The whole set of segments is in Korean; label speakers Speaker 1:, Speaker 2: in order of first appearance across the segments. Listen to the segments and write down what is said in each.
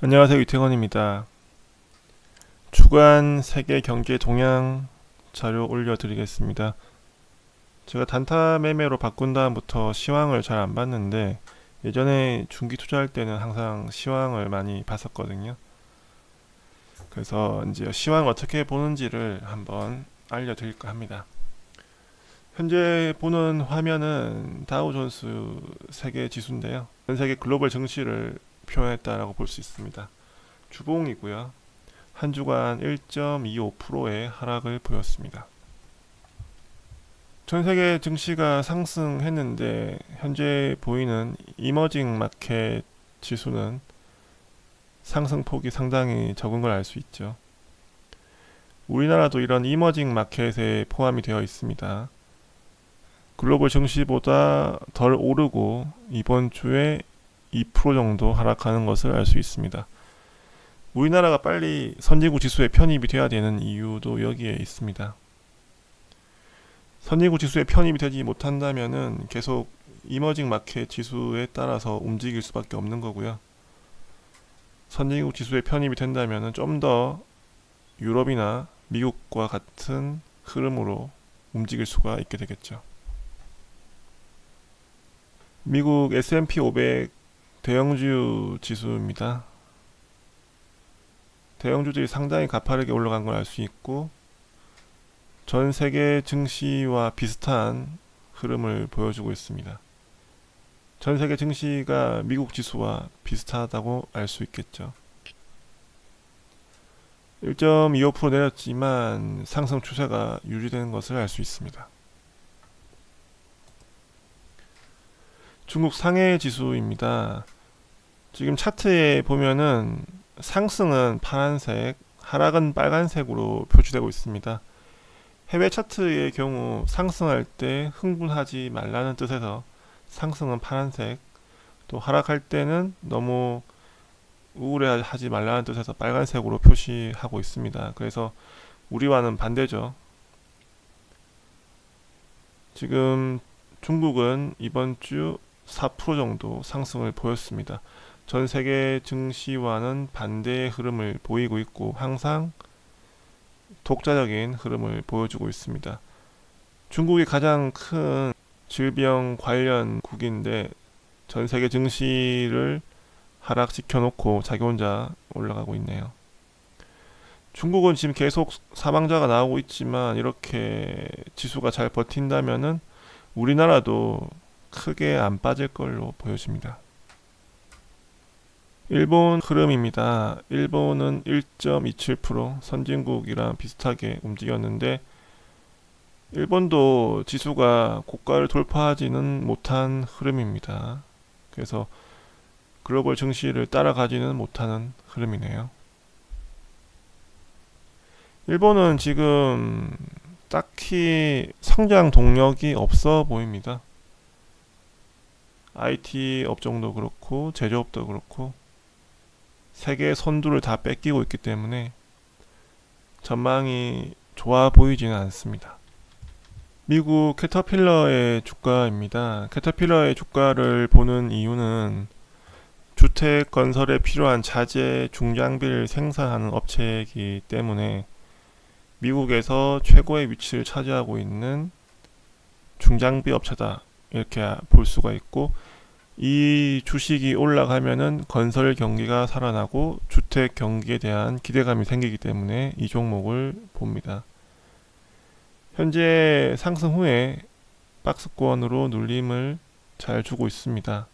Speaker 1: 안녕하세요. 이태건입니다. 주간 세계 경제 동향 자료 올려드리겠습니다. 제가 단타 매매로 바꾼 다음부터 시황을 잘 안 봤는데 예전에 중기 투자할 때는 항상 시황을 많이 봤었거든요. 그래서 이제 시황 어떻게 보는지를 한번 알려드릴까 합니다. 현재 보는 화면은 다우존스 세계 지수인데요. 전 세계 글로벌 증시를 표현했다라고 볼 수 있습니다. 주봉이고요. 한 주간 1.25%의 하락을 보였습니다. 전 세계 증시가 상승했는데 현재 보이는 이머징 마켓 지수는 상승폭이 상당히 적은 걸 알 수 있죠. 우리나라도 이런 이머징 마켓에 포함이 되어 있습니다. 글로벌 증시보다 덜 오르고 이번 주에 2% 정도 하락하는 것을 알 수 있습니다. 우리나라가 빨리 선진국 지수에 편입이 돼야 되는 이유도 여기에 있습니다. 선진국 지수에 편입이 되지 못한다면은 계속 이머징 마켓 지수에 따라서 움직일 수밖에 없는 거고요. 선진국 지수에 편입이 된다면은 좀 더 유럽이나 미국과 같은 흐름으로 움직일 수가 있게 되겠죠. 미국 S&P 500 대형주 지수입니다. 대형주들이 상당히 가파르게 올라간 걸 알 수 있고 전 세계 증시와 비슷한 흐름을 보여주고 있습니다. 전 세계 증시가 미국 지수와 비슷하다고 알 수 있겠죠. 1.25% 내렸지만 상승 추세가 유지되는 것을 알 수 있습니다. 중국 상해 지수입니다. 지금 차트에 보면은 상승은 파란색, 하락은 빨간색으로 표시되고 있습니다. 해외 차트의 경우 상승할 때 흥분하지 말라는 뜻에서 상승은 파란색, 또 하락할 때는 너무 우울해하지 말라는 뜻에서 빨간색으로 표시하고 있습니다. 그래서 우리와는 반대죠. 지금 중국은 이번 주 4% 정도 상승을 보였습니다. 전 세계 증시와는 반대의 흐름을 보이고 있고 항상 독자적인 흐름을 보여주고 있습니다. 중국이 가장 큰 질병 관련국인데 전 세계 증시를 하락시켜 놓고 자기 혼자 올라가고 있네요. 중국은 지금 계속 사망자가 나오고 있지만 이렇게 지수가 잘 버틴다면은 우리나라도 크게 안 빠질 걸로 보여집니다. 일본 흐름입니다. 일본은 1.27% 선진국이랑 비슷하게 움직였는데 일본도 지수가 고가를 돌파하지는 못한 흐름입니다. 그래서 글로벌 증시를 따라가지는 못하는 흐름이네요. 일본은 지금 딱히 성장 동력이 없어 보입니다. IT 업종도 그렇고 제조업도 그렇고 세계 선두를 다 뺏기고 있기 때문에 전망이 좋아 보이지는 않습니다. 미국 캐터필러의 주가입니다. 캐터필러의 주가를 보는 이유는 주택 건설에 필요한 자재 중장비를 생산하는 업체이기 때문에 미국에서 최고의 위치를 차지하고 있는 중장비 업체다 이렇게 볼 수가 있고 이 주식이 올라가면은 건설 경기가 살아나고 주택 경기에 대한 기대감이 생기기 때문에 이 종목을 봅니다. 현재 상승 후에 박스권으로 눌림을 잘 주고 있습니다.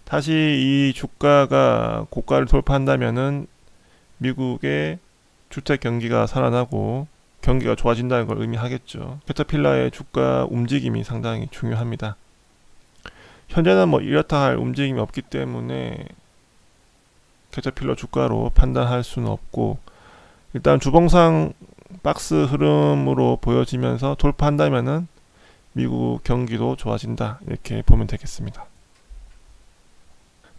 Speaker 1: 다시 이 주가가 고가를 돌파한다면은 미국의 주택 경기가 살아나고 경기가 좋아진다는 걸 의미하겠죠. 캐터필러의 주가 움직임이 상당히 중요합니다. 현재는 뭐 이렇다 할 움직임이 없기 때문에 캐터필러 주가로 판단할 수는 없고 일단 주봉상 박스 흐름으로 보여지면서 돌파한다면은 미국 경기도 좋아진다 이렇게 보면 되겠습니다.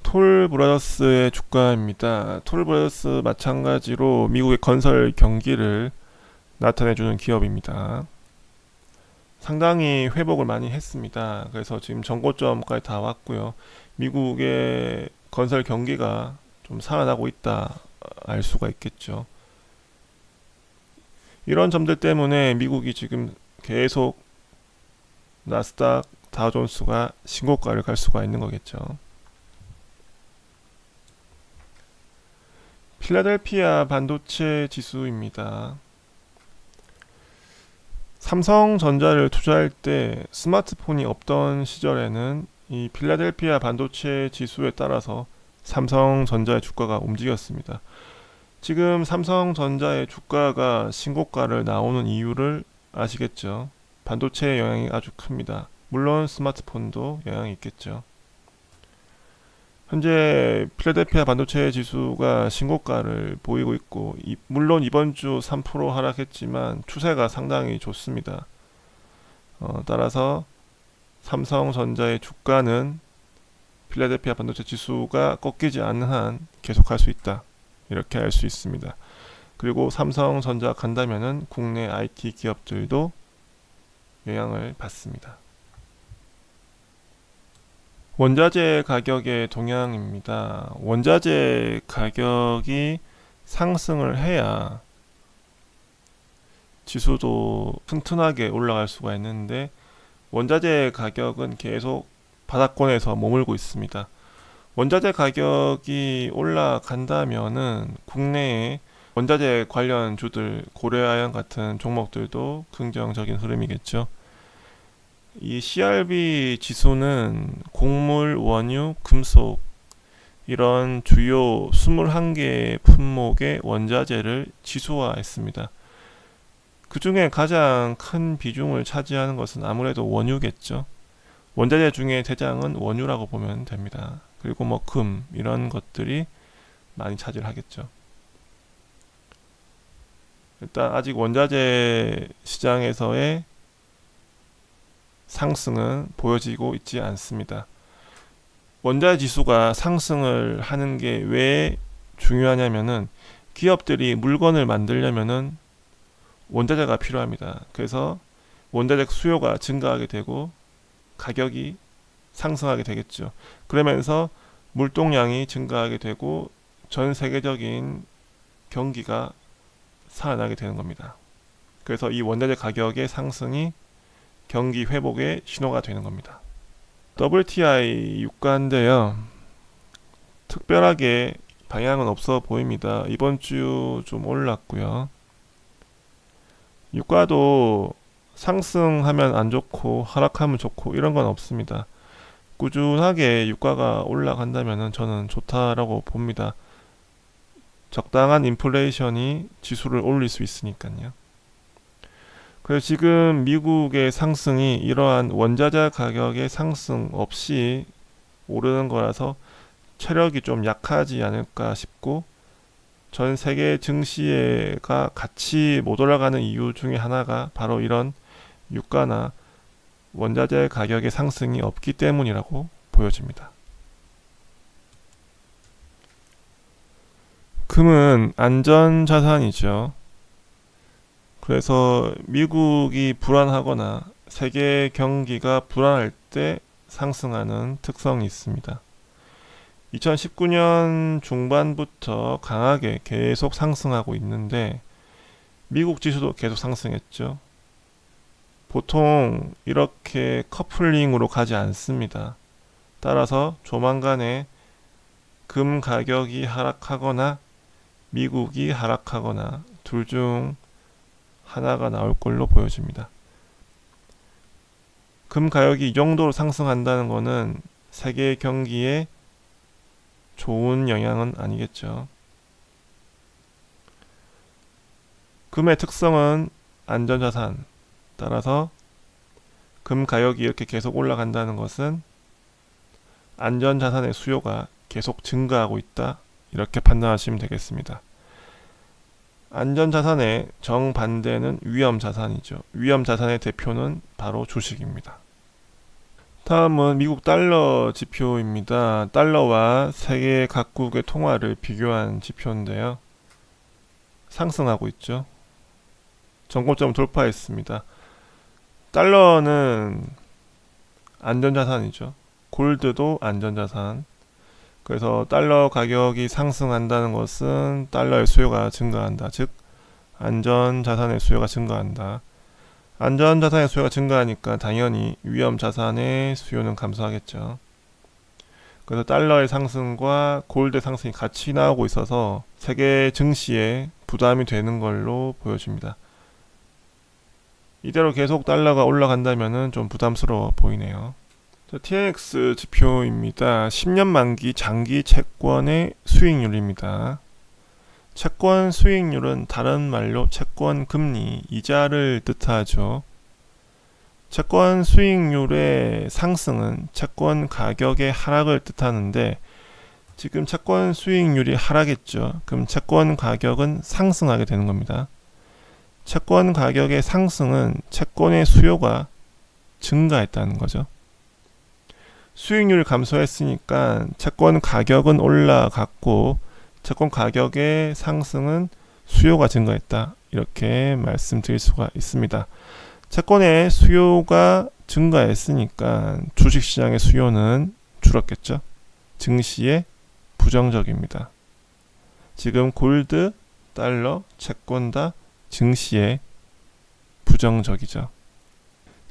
Speaker 1: 톨브라더스의 주가입니다. 톨브라더스 마찬가지로 미국의 건설 경기를 나타내주는 기업입니다. 상당히 회복을 많이 했습니다. 그래서 지금 전고점까지 다 왔고요. 미국의 건설 경기가 좀 살아나고 있다 알 수가 있겠죠. 이런 점들 때문에 미국이 지금 계속 나스닥, 다우존스가 신고가를 갈 수가 있는 거겠죠. 필라델피아 반도체 지수입니다. 삼성전자를 투자할 때 스마트폰이 없던 시절에는 이 필라델피아 반도체 지수에 따라서 삼성전자의 주가가 움직였습니다. 지금 삼성전자의 주가가 신고가를 나오는 이유를 아시겠죠? 반도체의 영향이 아주 큽니다. 물론 스마트폰도 영향이 있겠죠. 현재 필라델피아 반도체 지수가 신고가를 보이고 있고, 물론 이번 주 3% 하락했지만 추세가 상당히 좋습니다. 따라서 삼성전자의 주가는 필라델피아 반도체 지수가 꺾이지 않는 한 계속할 수 있다, 이렇게 알 수 있습니다. 그리고 삼성전자 간다면은 국내 IT 기업들도 영향을 받습니다. 원자재 가격의 동향입니다. 원자재 가격이 상승을 해야 지수도 튼튼하게 올라갈 수가 있는데, 원자재 가격은 계속 바닥권에서 머물고 있습니다. 원자재 가격이 올라간다면은 국내에 원자재 관련 주들, 고려아연 같은 종목들도 긍정적인 흐름이겠죠. 이 CRB 지수는 곡물, 원유, 금속 이런 주요 21개 품목의 원자재를 지수화했습니다. 그 중에 가장 큰 비중을 차지하는 것은 아무래도 원유겠죠. 원자재 중에 대장은 원유라고 보면 됩니다. 그리고 뭐 금 이런 것들이 많이 차지하겠죠. 일단 아직 원자재 시장에서의 상승은 보여지고 있지 않습니다. 원자재 지수가 상승을 하는 게 왜 중요하냐면은, 기업들이 물건을 만들려면은 원자재가 필요합니다. 그래서 원자재 수요가 증가하게 되고 가격이 상승하게 되겠죠. 그러면서 물동량이 증가하게 되고 전 세계적인 경기가 살아나게 되는 겁니다. 그래서 이 원자재 가격의 상승이 경기 회복의 신호가 되는 겁니다. WTI 유가인데요, 특별하게 방향은 없어 보입니다. 이번 주 좀 올랐고요. 유가도 상승하면 안 좋고 하락하면 좋고 이런 건 없습니다. 꾸준하게 유가가 올라간다면 저는 좋다라고 봅니다. 적당한 인플레이션이 지수를 올릴 수 있으니까요. 그래서 지금 미국의 상승이 이러한 원자재 가격의 상승 없이 오르는 거라서 체력이 좀 약하지 않을까 싶고, 전 세계 증시가 같이 못 올라가는 이유 중에 하나가 바로 이런 유가나 원자재 가격의 상승이 없기 때문이라고 보여집니다. 금은 안전자산이죠. 그래서 미국이 불안하거나 세계 경기가 불안할 때 상승하는 특성이 있습니다. 2019년 중반부터 강하게 계속 상승하고 있는데, 미국 지수도 계속 상승했죠. 보통 이렇게 커플링으로 가지 않습니다. 따라서 조만간에 금 가격이 하락하거나 미국이 하락하거나 둘 중 하나가 나올 걸로 보여집니다. 금 가격이 이 정도로 상승한다는 것은 세계 경기에 좋은 영향은 아니겠죠. 금의 특성은 안전자산, 따라서 금 가격이 이렇게 계속 올라간다는 것은 안전자산의 수요가 계속 증가하고 있다, 이렇게 판단하시면 되겠습니다. 안전자산의 정반대는 위험자산이죠. 위험자산의 대표는 바로 주식입니다. 다음은 미국 달러 지표입니다. 달러와 세계 각국의 통화를 비교한 지표인데요, 상승하고 있죠. 정고점 돌파했습니다. 달러는 안전자산이죠. 골드도 안전자산. 그래서 달러 가격이 상승한다는 것은 달러의 수요가 증가한다. 즉 안전자산의 수요가 증가한다. 안전자산의 수요가 증가하니까 당연히 위험자산의 수요는 감소하겠죠. 그래서 달러의 상승과 골드의 상승이 같이 나오고 있어서 세계 증시에 부담이 되는 걸로 보여집니다. 이대로 계속 달러가 올라간다면 좀 부담스러워 보이네요. TNX 지표입니다. 10년 만기 장기 채권의 수익률입니다. 채권 수익률은 다른 말로 채권 금리, 이자를 뜻하죠. 채권 수익률의 상승은 채권 가격의 하락을 뜻하는데 지금 채권 수익률이 하락했죠. 그럼 채권 가격은 상승하게 되는 겁니다. 채권 가격의 상승은 채권의 수요가 증가했다는 거죠. 수익률이 감소했으니까 채권 가격은 올라갔고 채권 가격의 상승은 수요가 증가했다. 이렇게 말씀드릴 수가 있습니다. 채권의 수요가 증가했으니까 주식시장의 수요는 줄었겠죠. 증시에 부정적입니다. 지금 골드, 달러, 채권 다 증시에 부정적이죠.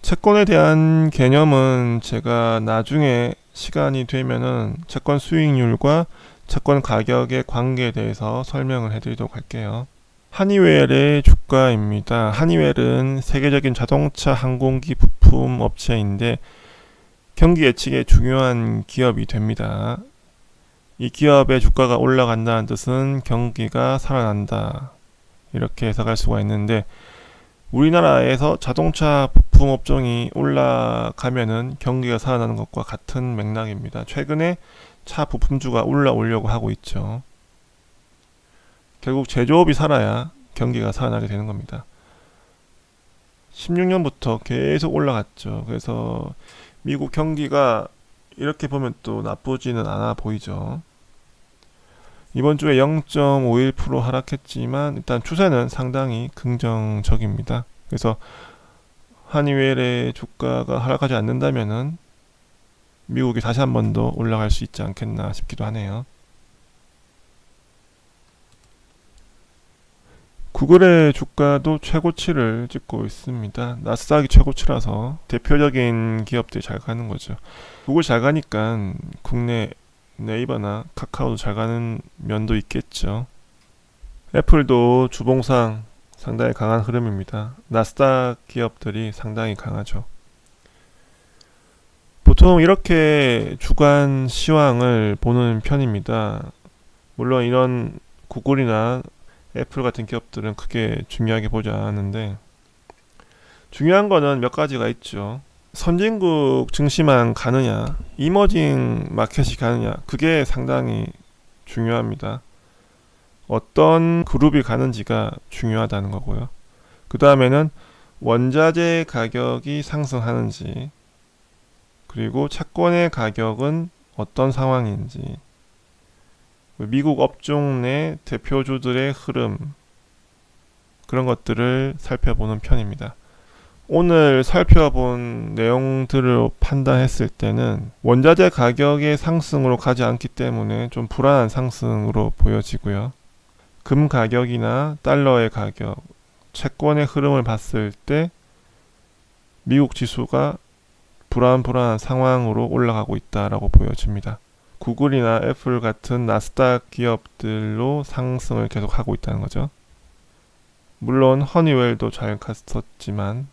Speaker 1: 채권에 대한 개념은 제가 나중에 시간이 되면은 채권 수익률과 채권 가격의 관계에 대해서 설명을 해드리도록 할게요. 하니웰의 주가입니다. 하니웰은 세계적인 자동차 항공기 부품 업체인데 경기 예측에 중요한 기업이 됩니다. 이 기업의 주가가 올라간다는 뜻은 경기가 살아난다. 이렇게 해석할 수가 있는데 우리나라에서 자동차 부품 업종이 올라가면은 경기가 살아나는 것과 같은 맥락입니다. 최근에 차 부품주가 올라오려고 하고 있죠. 결국 제조업이 살아야 경기가 살아나게 되는 겁니다. 16년부터 계속 올라갔죠. 그래서 미국 경기가 이렇게 보면 또 나쁘지는 않아 보이죠. 이번 주에 0.51% 하락했지만 일단 추세는 상당히 긍정적입니다. 그래서 하니웰의 주가가 하락하지 않는다면은 미국이 다시 한 번 더 올라갈 수 있지 않겠나 싶기도 하네요. 구글의 주가도 최고치를 찍고 있습니다. 나스닥이 최고치라서 대표적인 기업들이 잘 가는 거죠. 구글 잘 가니까 국내 네이버나 카카오도 잘 가는 면도 있겠죠. 애플도 주봉상 상당히 강한 흐름입니다. 나스닥 기업들이 상당히 강하죠. 보통 이렇게 주간 시황을 보는 편입니다. 물론 이런 구글이나 애플 같은 기업들은 크게 중요하게 보지 않았는데 중요한 거는 몇 가지가 있죠. 선진국 증시만 가느냐, 이머징 마켓이 가느냐, 그게 상당히 중요합니다. 어떤 그룹이 가는지가 중요하다는 거고요. 그 다음에는 원자재 가격이 상승하는지, 그리고 채권의 가격은 어떤 상황인지, 미국 업종 내 대표주들의 흐름, 그런 것들을 살펴보는 편입니다. 오늘 살펴본 내용들을 판단했을 때는 원자재 가격의 상승으로 가지 않기 때문에 좀 불안한 상승으로 보여지고요. 금 가격이나 달러의 가격, 채권의 흐름을 봤을 때 미국 지수가 불안한 상황으로 올라가고 있다라고 보여집니다. 구글이나 애플 같은 나스닥 기업들로 상승을 계속하고 있다는 거죠. 물론 허니웰도 잘 갔었지만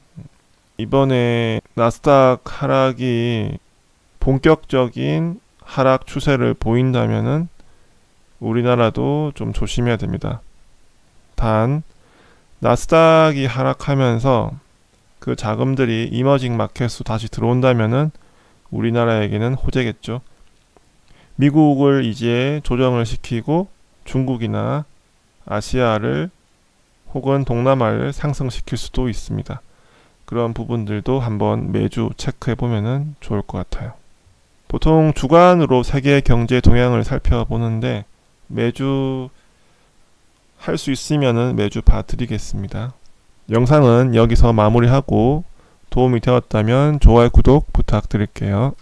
Speaker 1: 이번에 나스닥 하락이 본격적인 하락 추세를 보인다면은 우리나라도 좀 조심해야 됩니다. 단 나스닥이 하락하면서 그 자금들이 이머징 마켓으로 다시 들어온다면은 우리나라에게는 호재겠죠. 미국을 이제 조정을 시키고 중국이나 아시아를 혹은 동남아를 상승시킬 수도 있습니다. 그런 부분들도 한번 매주 체크해 보면 좋을 것 같아요. 보통 주간으로 세계 경제 동향을 살펴보는데 매주 할 수 있으면 매주 봐드리겠습니다. 영상은 여기서 마무리하고 도움이 되었다면 좋아요, 구독 부탁드릴게요.